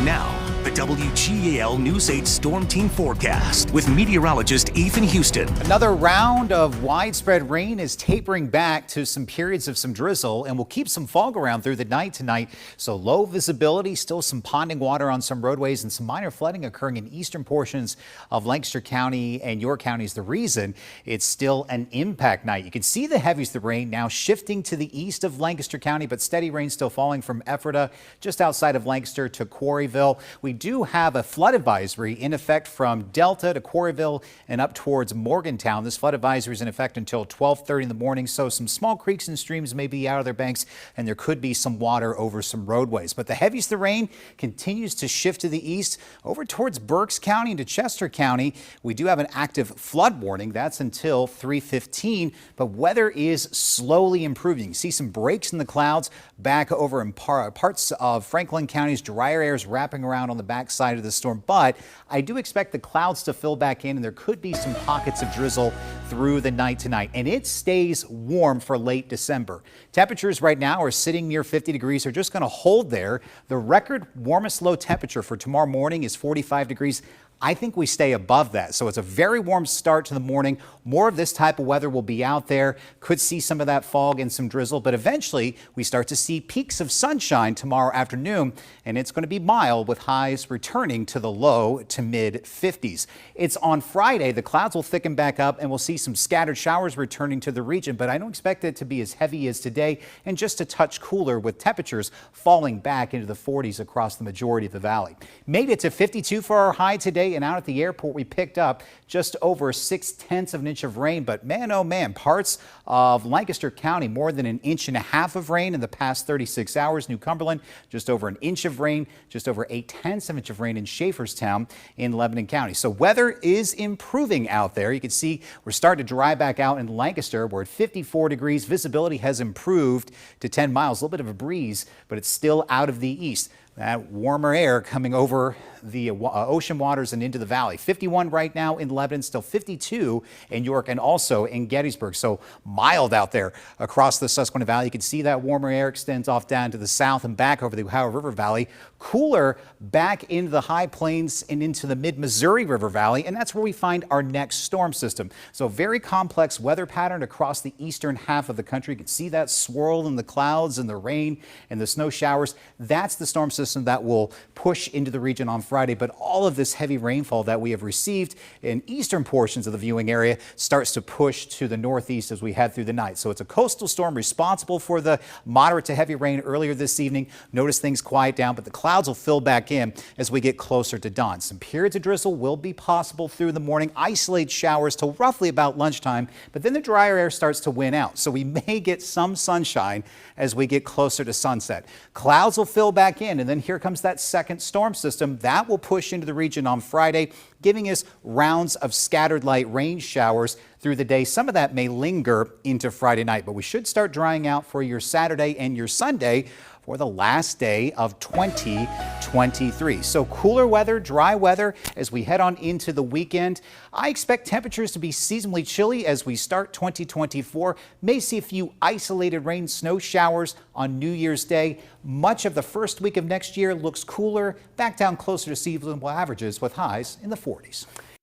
Now, the WGAL News 8 Storm Team forecast with meteorologist Ethan Houston. Another round of widespread rain is tapering back to some periods of some drizzle, and will keep some fog around through the night tonight. So low visibility, still some ponding water on some roadways, and some minor flooding occurring in eastern portions of Lancaster County and York County is the reason it's still an impact night. You can see the heaviest of the rain now shifting to the east of Lancaster County, but steady rain still falling from Ephrata just outside of Lancaster to Quarryville. We do have a flood advisory in effect from Delta to Quarryville and up towards Morgantown. This flood advisory is in effect until 12:30 in the morning, so some small creeks and streams may be out of their banks, and there could be some water over some roadways. But the heaviest of the rain continues to shift to the east over towards Berks County into Chester County. We do have an active flood warning. That's until 3:15, but weather is slowly improving. You see some breaks in the clouds back over in parts of Franklin County's drier areas wrapping around on the backside of the storm, but I do expect the clouds to fill back in, and there could be some pockets of drizzle through the night tonight, and it stays warm for late December. Temperatures right now are sitting near 50 degrees. They're just going to hold there. The record warmest low temperature for tomorrow morning is 45 degrees. I think we stay above that. So it's a very warm start to the morning. More of this type of weather will be out there. Could see some of that fog and some drizzle, but eventually we start to see peaks of sunshine tomorrow afternoon, and it's going to be mild with highs returning to the low to mid 50s. It's on Friday. The clouds will thicken back up and we'll see some scattered showers returning to the region, but I don't expect it to be as heavy as today, and just a touch cooler with temperatures falling back into the 40s across the majority of the valley. Made it to 52 for our high today. And out at the airport, we picked up just over 6/10 of an inch of rain. But man, oh man, parts of Lancaster County, more than 1.5 inches of rain in the past 36 hours. New Cumberland, just over 1 inch of rain, just over 0.8 of an inch of rain in Schaeferstown in Lebanon County. So weather is improving out there. You can see we're starting to dry back out in Lancaster. We're at 54 degrees. Visibility has improved to 10 miles. A little bit of a breeze, but it's still out of the east. That warmer air coming over the ocean waters and into the valley. 51 right now in Lebanon, still 52 in York and also in Gettysburg. So mild out there across the Susquehanna Valley. You can see that warmer air extends off down to the south and back over the Ohio River Valley. Cooler back into the high plains and into the mid-Missouri River Valley, and that's where we find our next storm system. So very complex weather pattern across the eastern half of the country. You can see that swirl in the clouds and the rain and the snow showers. That's the storm system that will push into the region on Friday, but all of this heavy rainfall that we have received in eastern portions of the viewing area starts to push to the northeast as we head through the night. So it's a coastal storm responsible for the moderate to heavy rain earlier this evening. Notice things quiet down, but the clouds will fill back in as we get closer to dawn. Some periods of drizzle will be possible through the morning, isolated showers till roughly about lunchtime, but then the drier air starts to win out. So we may get some sunshine as we get closer to sunset. Clouds will fill back in, and then here comes that second storm system that will push into the region on Friday, giving us rounds of scattered light rain showers through the day. Some of that may linger into Friday night, but we should start drying out for your Saturday and your Sunday for the last day of 2023. So cooler weather, dry weather as we head on into the weekend. I expect temperatures to be seasonally chilly as we start 2024. May see a few isolated rain, snow showers on New Year's Day. Much of the first week of next year looks cooler, back down closer to seasonal averages with highs in the 40s.